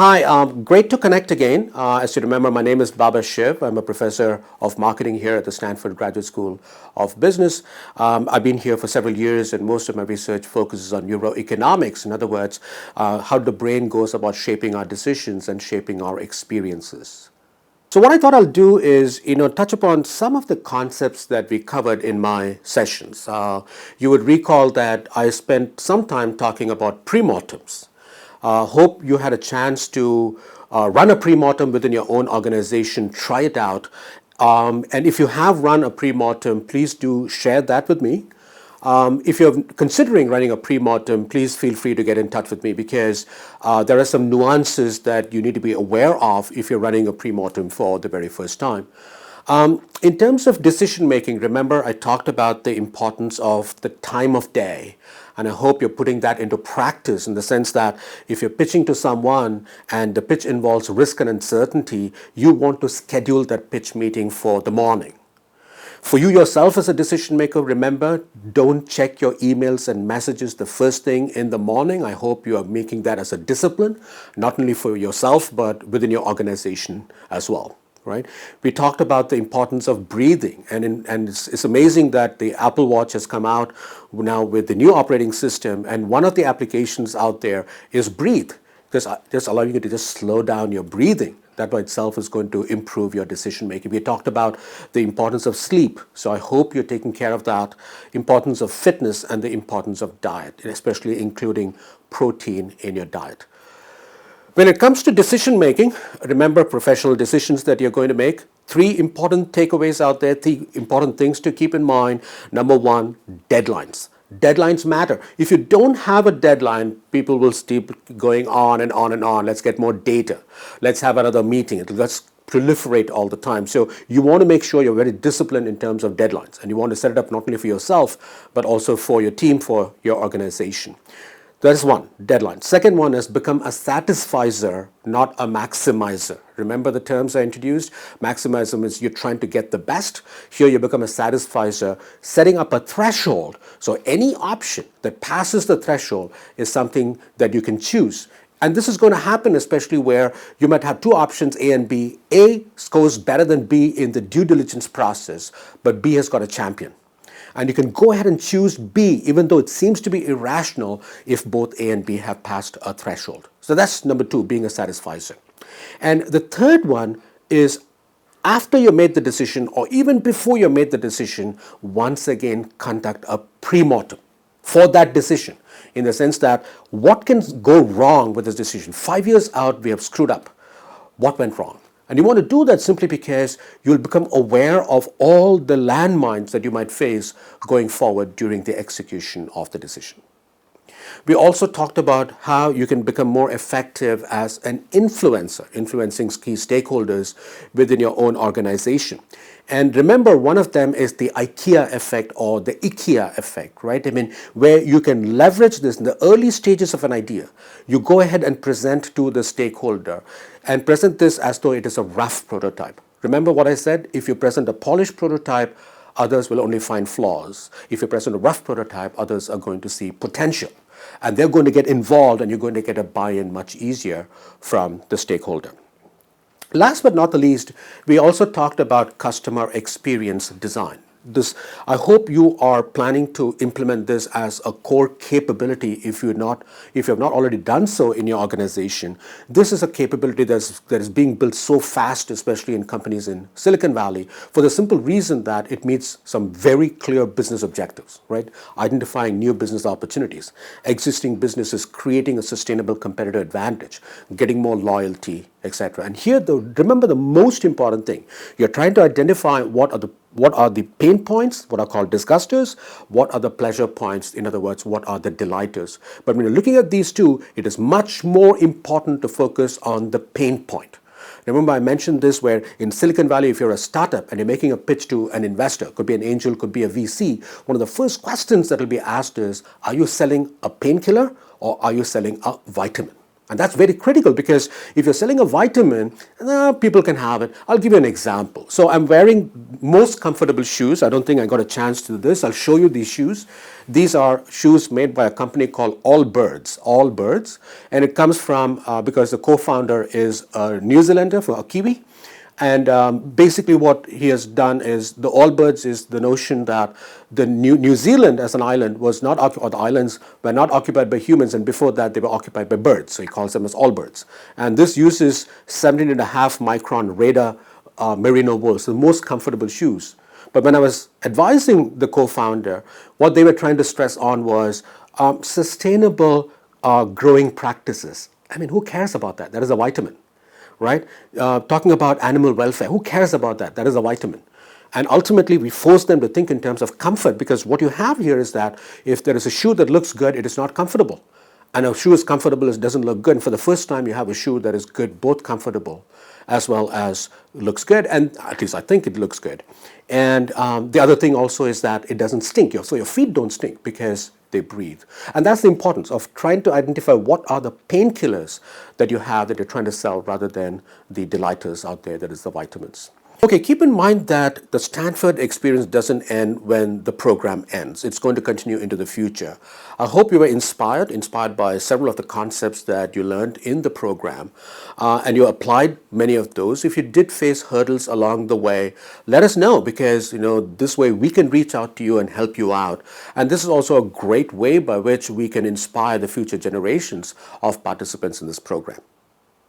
Hi, great to connect again. As you remember, my name is Baba Shiv. I'm a professor of marketing here at the Stanford Graduate School of Business. I've been here for several years, and most of my research focuses on neuroeconomics. In other words, how the brain goes about shaping our decisions and shaping our experiences. So what I thought I'll do is, touch upon some of the concepts that we covered in my sessions. You would recall that I spent some time talking about pre-mortems. Hope you had a chance to run a pre-mortem within your own organization, try it out. And if you have run a pre-mortem, please do share that with me. If you're considering running a pre-mortem, please feel free to get in touch with me because there are some nuances that you need to be aware of if you're running a pre-mortem for the very first time. In terms of decision making, remember I talked about the importance of the time of day. And I hope you're putting that into practice in the sense that if you're pitching to someone and the pitch involves risk and uncertainty, you want to schedule that pitch meeting for the morning. For you yourself as a decision maker, remember, don't check your emails and messages the first thing in the morning. I hope you are making that as a discipline, not only for yourself, but within your organization as well. Right? We talked about the importance of breathing, and it's amazing that the Apple Watch has come out now with the new operating system, and one of the applications out there is Breathe, just allowing you to just slow down your breathing. That by itself is going to improve your decision making. We talked about the importance of sleep, so I hope you're taking care of that, importance of fitness, and the importance of diet, especially including protein in your diet. When it comes to decision making, remember professional decisions that you're going to make. 3 important takeaways out there, 3 important things to keep in mind. Number 1, deadlines. Deadlines matter. If you don't have a deadline, people will keep going on and on and on. Let's get more data. Let's have another meeting. Let's proliferate all the time. So you want to make sure you're very disciplined in terms of deadlines. And you want to set it up not only for yourself, but also for your team, for your organization. That's one, deadline. Second one is become a satisficer, not a maximizer. Remember the terms I introduced? Maximizer is you're trying to get the best. Here you become a satisficer, setting up a threshold. So any option that passes the threshold is something that you can choose. And this is going to happen especially where you might have 2 options, A and B. A scores better than B in the due diligence process, but B has got a champion. And you can go ahead and choose B, even though it seems to be irrational if both A and B have passed a threshold. So that's number 2, being a satisficer. And the third one is after you made the decision, or even before you made the decision, once again conduct a pre-mortem for that decision, in the sense that what can go wrong with this decision? 5 years out, we have screwed up. What went wrong? And you want to do that simply because you'll become aware of all the landmines that you might face going forward during the execution of the decision. We also talked about how you can become more effective as an influencer, influencing key stakeholders within your own organization. And remember, one of them is the IKEA effect or the IKEA effect, right? I mean, where you can leverage this in the early stages of an idea. You go ahead and present to the stakeholder and present this as though it is a rough prototype. Remember what I said? If you present a polished prototype, others will only find flaws. If you present a rough prototype, others are going to see potential. And they're going to get involved, and you're going to get a buy-in much easier from the stakeholder. Last but not the least, we also talked about customer experience design. I hope you are planning to implement this as a core capability if you have not already done so in your organization. This is a capability that is being built so fast, especially in companies in Silicon Valley, for the simple reason that it meets some very clear business objectives, right? Identifying new business opportunities, existing businesses creating a sustainable competitive advantage, getting more loyalty, etc. And here, remember the most important thing, you're trying to identify what are the pain points, what are called disgusters, what are the pleasure points, in other words, what are the delighters. But when you're looking at these two, it is much more important to focus on the pain point. Remember I mentioned this where in Silicon Valley, if you're a startup and you're making a pitch to an investor, could be an angel, could be a VC, one of the first questions that will be asked is, are you selling a painkiller or are you selling a vitamin? And that's very critical because if you're selling a vitamin, people can have it. I'll give you an example. So I'm wearing most comfortable shoes. I don't think I got a chance to do this. I'll show you these shoes. These are shoes made by a company called Allbirds. And it comes from, because the co-founder is a New Zealander, a Kiwi. And basically what he has done is the Allbirds is the notion that the New Zealand as an island was not or the islands were not occupied by humans, and before that they were occupied by birds. So he calls them as Allbirds. And this uses 17.5 micron radar merino wool, so the most comfortable shoes. But when I was advising the co-founder, what they were trying to stress on was sustainable growing practices. I mean, who cares about that? That is a vitamin, right? Talking about animal welfare, who cares about that? That is a vitamin. And ultimately, we force them to think in terms of comfort, because what you have here is that if there is a shoe that looks good, it is not comfortable. And a shoe is comfortable, it doesn't look good. And for the first time, you have a shoe that is good, both comfortable as well as looks good. And at least I think it looks good. And the other thing also is that it doesn't stink. So your feet don't stink because they breathe. And that's the importance of trying to identify what are the painkillers that you have that you're trying to sell rather than the delighters out there, that is the vitamins. Okay, keep in mind that the Stanford experience doesn't end when the program ends. It's going to continue into the future. I hope you were inspired by several of the concepts that you learned in the program, and you applied many of those. If you did face hurdles along the way, let us know, because this way we can reach out to you and help you out. And this is also a great way by which we can inspire the future generations of participants in this program.